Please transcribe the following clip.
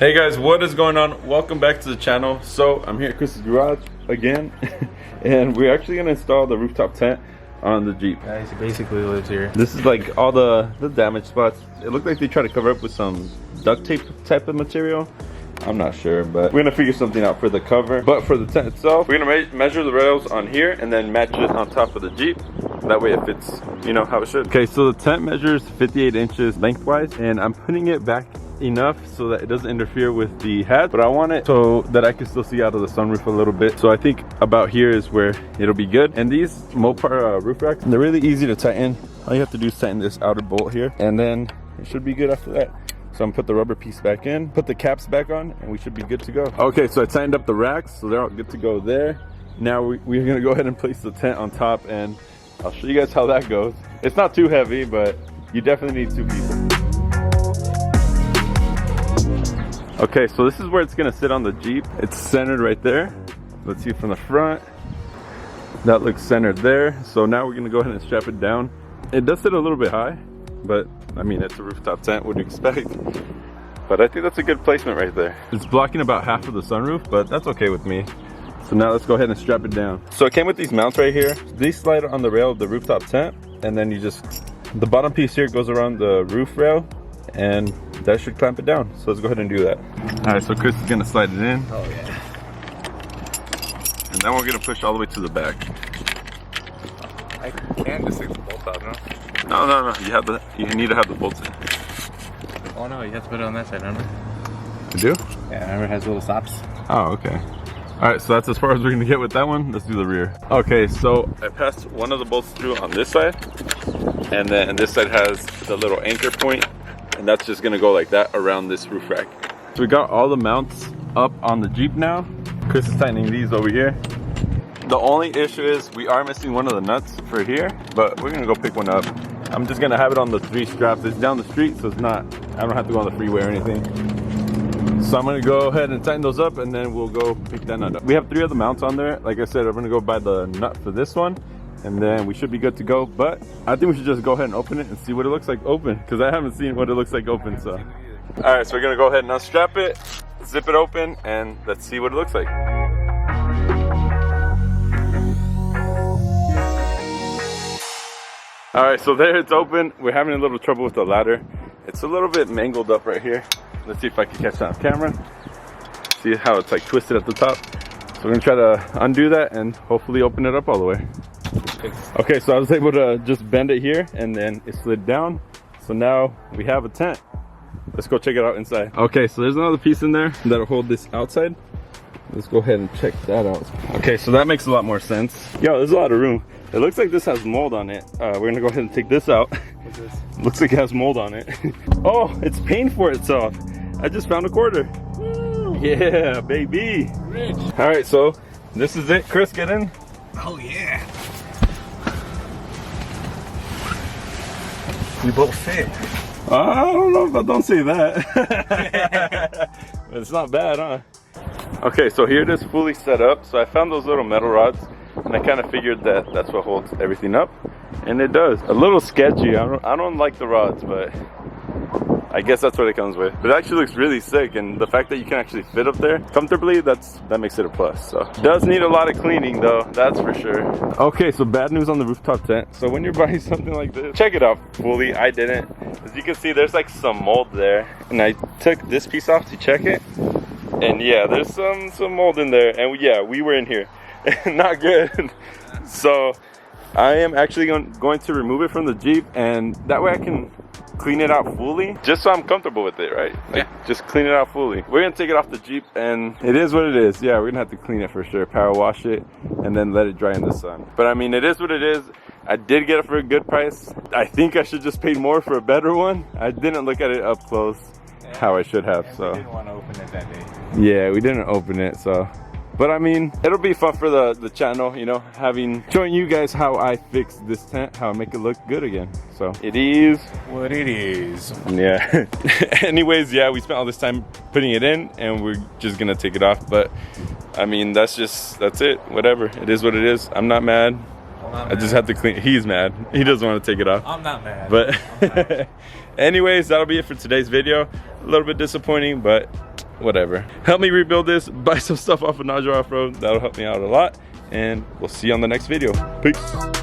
Hey guys, what is going on? Welcome back to the channel. So I'm here at Chris's garage again and we're actually going to install the rooftop tent on the Jeep. Yeah, he basically lives here. This is like all the damaged spots. It looked like they tried to cover up with some duct tape type of material. I'm not sure, but we're gonna figure something out for the cover. But for the tent itself, we're gonna measure the rails on here and then match it on top of the Jeep. That way it fits, you know, how it should. Okay, so the tent measures 58 inches lengthwise, and I'm putting it back enough so that it doesn't interfere with the hatch, but I want it so that I can still see out of the sunroof a little bit. So I think about here is where it'll be good. And these Mopar roof racks, they're really easy to tighten. All you have to do is tighten this outer bolt here, and then it should be good after that. So I'm gonna put the rubber piece back in, put the caps back on, and we should be good to go. Okay, so I tightened up the racks, so they're all good to go there. Now we're gonna go ahead and place the tent on top, and I'll show you guys how that goes. It's not too heavy, but you definitely need two people. Okay, so this is where it's gonna sit on the Jeep. It's centered right there. Let's see from the front. That looks centered there. So now we're gonna go ahead and strap it down. It does sit a little bit high, but I mean, it's a rooftop tent, what do you expect? But I think that's a good placement right there. It's blocking about half of the sunroof, but that's okay with me. So now let's go ahead and strap it down. So it came with these mounts right here. These slide on the rail of the rooftop tent, and then you just, the bottom piece here goes around the roof rail, and that should clamp it down. So let's go ahead and do that. All right, so Chris is gonna slide it in. Oh yeah. And then we're gonna push all the way to the back. I can just take the bolt out, no? No. You need to have the bolts in. Oh no, you have to put it on that side, remember? You do? Yeah, remember it has little stops. Oh, okay. All right, so that's as far as we're gonna get with that one. Let's do the rear. Okay, so I passed one of the bolts through on this side, and then this side has the little anchor point, and that's just gonna go like that around this roof rack. So we got all the mounts up on the Jeep now. Chris is tightening these over here. The only issue is we are missing one of the nuts for here, but we're gonna go pick one up. I'm just gonna have it on the 3 straps. It's down the street, so it's not, I don't have to go on the freeway or anything. So I'm gonna go ahead and tighten those up, and then we'll go pick that nut up. We have 3 other mounts on there. Like I said, I'm gonna go buy the nut for this one, and then we should be good to go. But I think we should just go ahead and open it and see what it looks like open, because I haven't seen what it looks like open. So all right, so we're gonna go ahead and unstrap it, zip it open, and let's see what it looks like. All right, so there it's open. We're having a little trouble with the ladder. It's a little bit mangled up right here. Let's see if I can catch that on camera. See how it's like twisted at the top. So we're gonna try to undo that and hopefully open it up all the way. Okay, so I was able to just bend it here and then it slid down. So now we have a tent. Let's go check it out inside. Okay, so there's another piece in there that'll hold this outside. Let's go ahead and check that out. Okay, so that makes a lot more sense. Yo, there's a lot of room. It looks like this has mold on it. We're gonna go ahead and take this out. What's this? Looks like it has mold on it. Oh, it's paying for itself. I just found a quarter. Woo. Yeah, baby. Rich. All right, so this is it. Chris, get in. Oh yeah. We both fit. I don't know if I don't say that. But it's not bad, huh? Okay, so here it is fully set up. So I found those little metal rods, and I kind of figured that that's what holds everything up, and it does. A little sketchy. I don't like the rods, but I guess that's what it comes with. But it actually looks really sick, and the fact that you can actually fit up there comfortably, that makes it a plus. So it does need a lot of cleaning though, that's for sure. Okay, so bad news on the rooftop tent. So when you're buying something like this, check it out fully. I didn't. As you can see, there's like some mold there, and I took this piece off to check it, and yeah, there's some mold in there, and yeah, we were in here. Not good. So I am actually going to remove it from the Jeep, and that way I can clean it out fully, just so I'm comfortable with it, right? Like, yeah, just clean it out fully. We're gonna take it off the Jeep, and it is what it is. Yeah, we're gonna have to clean it for sure, power wash it, and then let it dry in the sun. But I mean, it is what it is. I did get it for a good price. I think I should just pay more for a better one. I didn't look at it up close how I should have. So we didn't want to open it that day. Yeah, we didn't open it, so. But I mean, it'll be fun for the channel, you know, showing you guys how I fix this tent, how I make it look good again. So it is what it is. Yeah. Anyways, yeah, we spent all this time putting it in, and we're just gonna take it off. But I mean, that's it. Whatever. It is what it is. I'm not mad. I just have to clean. He's mad. He doesn't want to take it off. I'm not mad. But anyways, that'll be it for today's video. A little bit disappointing, but whatever. Help me rebuild this, buy some stuff off of Najar Offroad. That'll help me out a lot. And we'll see you on the next video. Peace.